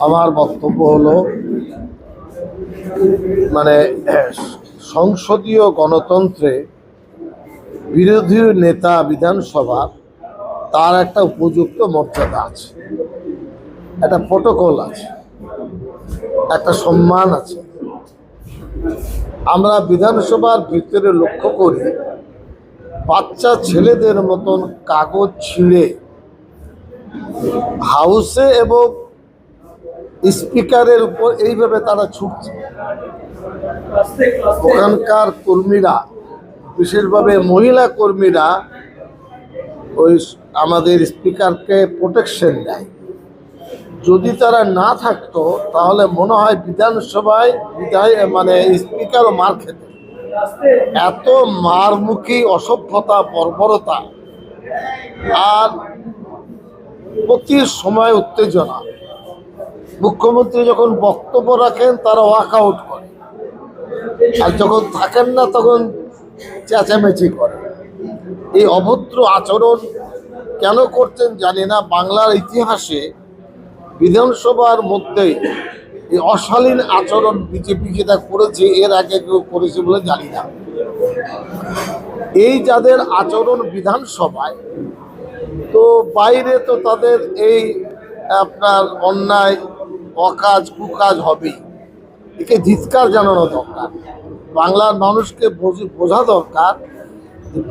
আমার বক্তব্য হলো মানে সংসদীয় গণতন্ত্রে বিরোধী নেতা বিধানসভা তার একটা উপযুক্ত মর্যাদা আছে, একটা প্রটোকল আছে, একটা সম্মান আছে। আমরা বিধানসভার ভিতরে লক্ষ্য করি বাচ্চা ছেলেদের মতন কাগজ ছিঁড়ে হাউসে এবং স্পিকারের উপর এইভাবে তারা ছুটছে। ওখানকার কর্মীরা, বিশেষভাবে মহিলা কর্মীরা ওই আমাদের স্পিকারকে প্রোটেকশন দেয়। যদি তারা না থাকতো তাহলে মনে হয় বিধানসভায় স্পিকারও মার খেত। এত মারমুখী অসভ্যতা, বর্বরতা, আর প্রতি সময় উত্তেজনা। মুখ্যমন্ত্রী যখন বক্তব্য রাখেন তারা ওয়াকআউট করে, আর যখন থাকেন না তখন চেঁচামেচি করে। এই অভদ্র আচরণ কেন করছেন জানি না। বাংলার ইতিহাসে বিধানসভার মধ্যে এই অশালীন আচরণ বিজেপি যেটা করেছে এর আগে কেউ করেছে বলে জানি না। এই যাদের আচরণ বিধানসভায়, তো বাইরে তো তাদের এই আপনার অন্যায় অকাজ কুকাজ হবেই। একে ধিক্কার জানানো দরকার। বাংলার মানুষকে বোঝা দরকার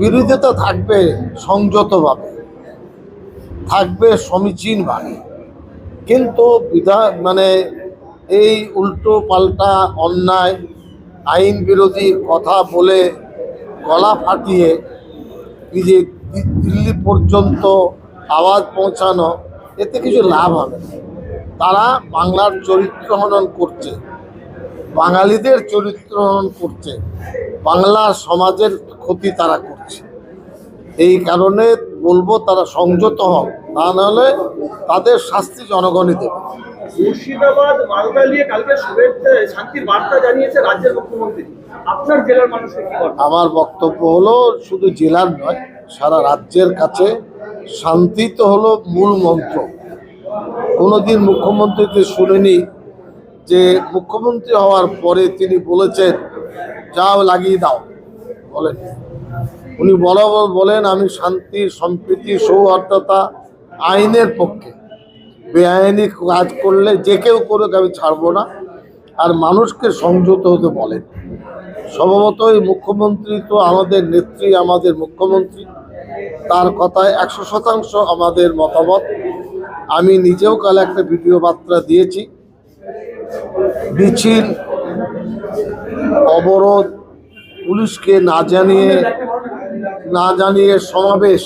বিরোধিতা থাকবে সংযতভাবে, থাকবে সমীচীনভাবে, কিন্তু এই উল্টো পাল্টা অন্যায় আইন বিরোধী কথা বলে গলা ফাটিয়ে দিল্লি পর্যন্ত আওয়াজ পৌঁছানো, এতে কিছু লাভ হবে না। তারা বাংলার চরিত্র হনন করছে, বাঙালিদের চরিত্র হনন করছে, বাংলার সমাজের ক্ষতি তারা করছে। এই কারণে বলবো তারা সংযত হন, তা নাহলে তাদের শাস্তি জনগণই দেবে। মুর্শিদাবাদ মালদা নিয়ে কালকে শান্তির বার্তা জানিয়েছে রাজ্যের মুখ্যমন্ত্রী। আপনার জেলার মানুষের কি বলবেন? আমার বক্তব্য হলো শুধু জেলার নয়, সারা রাজ্যের কাছে শান্তি তো হলো মূল মন্ত্র। কোনোদিন মুখ্যমন্ত্রীকে শুনিনি যে মুখ্যমন্ত্রী হওয়ার পরে তিনি বলেছেন যাও লাগিয়ে দাও, বলেন। উনি বরাবর বলেন আমি শান্তি, সম্প্রীতি, সৌহার্দ্যতা, আইনের পক্ষে। বেআইনি কাজ করলে যে কেউ করুক আমি ছাড়বো না, আর মানুষকে সংযত হতে বলেন। সম্ভবত এই মুখ্যমন্ত্রী তো আমাদের নেত্রী, আমাদের মুখ্যমন্ত্রী, তার কথায় 100% আমাদের মতামত। আমি নিজেও কাল একটা ভিডিও বার্তা দিয়েছি। মিছিল, অবরোধ, পুলিশকে না জানিয়ে সমাবেশ,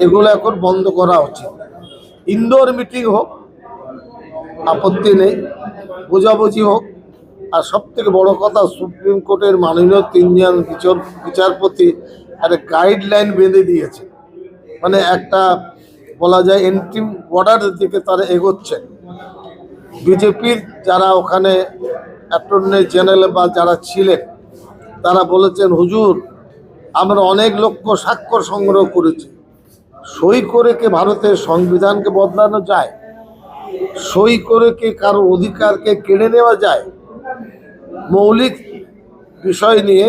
এগুলো এখন বন্ধ করা উচিত। ইনডোর মিটিং হোক, আপত্তি নেই, বোঝাবুঝি হোক। আর সবথেকে বড় কথা, সুপ্রিম কোর্টের মাননীয় 3 জন বিচারপতি একটা গাইডলাইন বেঁধে দিয়েছে, মানে একটা বলা যায় এন্ট্রি বর্ডারের দিকে তারা এগোচ্ছে। বিজেপির যারা ওখানে অ্যাটর্নি জেনারেল বা যারা ছিলেন তারা বলেছেন হুজুর আমরা অনেক লক্ষ স্বাক্ষর সংগ্রহ করেছি, সই করে কি ভারতের সংবিধানকে বদলানো যায়? সই করে কি কারো অধিকারকে কেড়ে নেওয়া যায়? মৌলিক বিষয় নিয়ে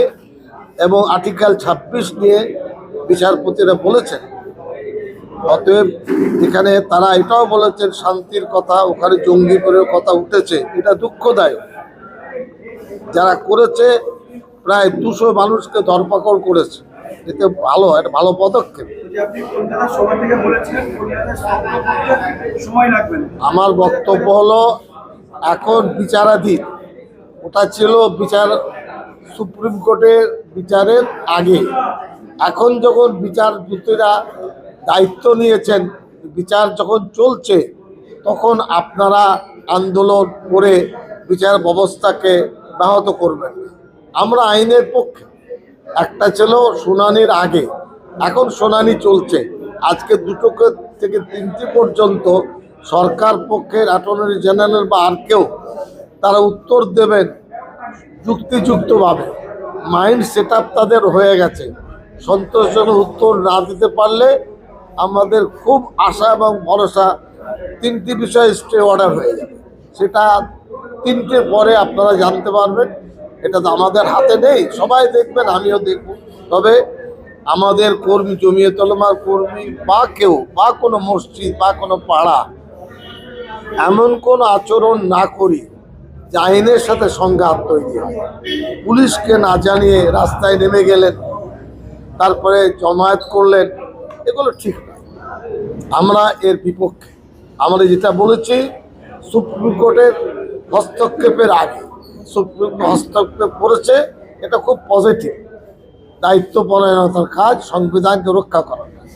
এবং আর্টিকেল 26 নিয়ে বিচারপতিরা বলেছেন। অতএব এখানে তারা এটাও বলেছেন শান্তির কথা, ওখানে জঙ্গি করে কথা উঠেছে, এটা দুঃখদায়ক। যারা করেছে প্রায় 200 মানুষকে ধরপাকড় করেছে, এতে ভালো, একটা ভালো পদক্ষেপ। আমার বক্তব্য হলো এখন বিচারাধীন, ওটা ছিল সুপ্রিম কোর্টের বিচারের আগে। এখন যখন বিচারপতিরা দায়িত্ব নিয়েছেন, বিচার যখন চলছে, তখন আপনারা আন্দোলন করে বিচার ব্যবস্থাকে ব্যাহত করবেন। আমরা আইনের পক্ষে। একটা ছিল শুনানির আগে, এখন শুনানি চলছে। আজকে 2টো থেকে 3টে পর্যন্ত সরকার পক্ষের অ্যাটর্নি জেনারেল বা আর কেউ তারা উত্তর দেবেন যুক্তিযুক্তভাবে। মাইন্ড সেট আপ তাদের হয়ে গেছে। সন্তোষজনক উত্তর না দিতে পারলে আমাদের খুব আশা এবং ভরসা 3টি বিষয়ে স্টে অর্ডার হয়ে যাবে। সেটা 3টে পরে আপনারা জানতে পারবেন। এটা তো আমাদের হাতে নেই, সবাই দেখবেন, আমিও দেখব। তবে আমাদের কর্মী, জমিয়তুল উলামার কর্মী বা কেউ বা কোনো মসজিদ বা কোনো পাড়া এমন কোন আচরণ না করি যে আইনের সাথে সংঘাত তৈরি হয়। পুলিশকে না জানিয়ে রাস্তায় নেমে গেলেন, তারপরে জমায়েত করলেন, এগুলো ঠিক নয়। আমরা এর বিপক্ষে। আমরা যেটা বলেছি, সুপ্রিম কোর্টের হস্তক্ষেপের আগে সুপ্রিম কোর্ট হস্তক্ষেপ করেছে, এটা খুব পজিটিভ। দায়িত্বপরায়ণতার কাজ, সংবিধানকে রক্ষা করার কাজ।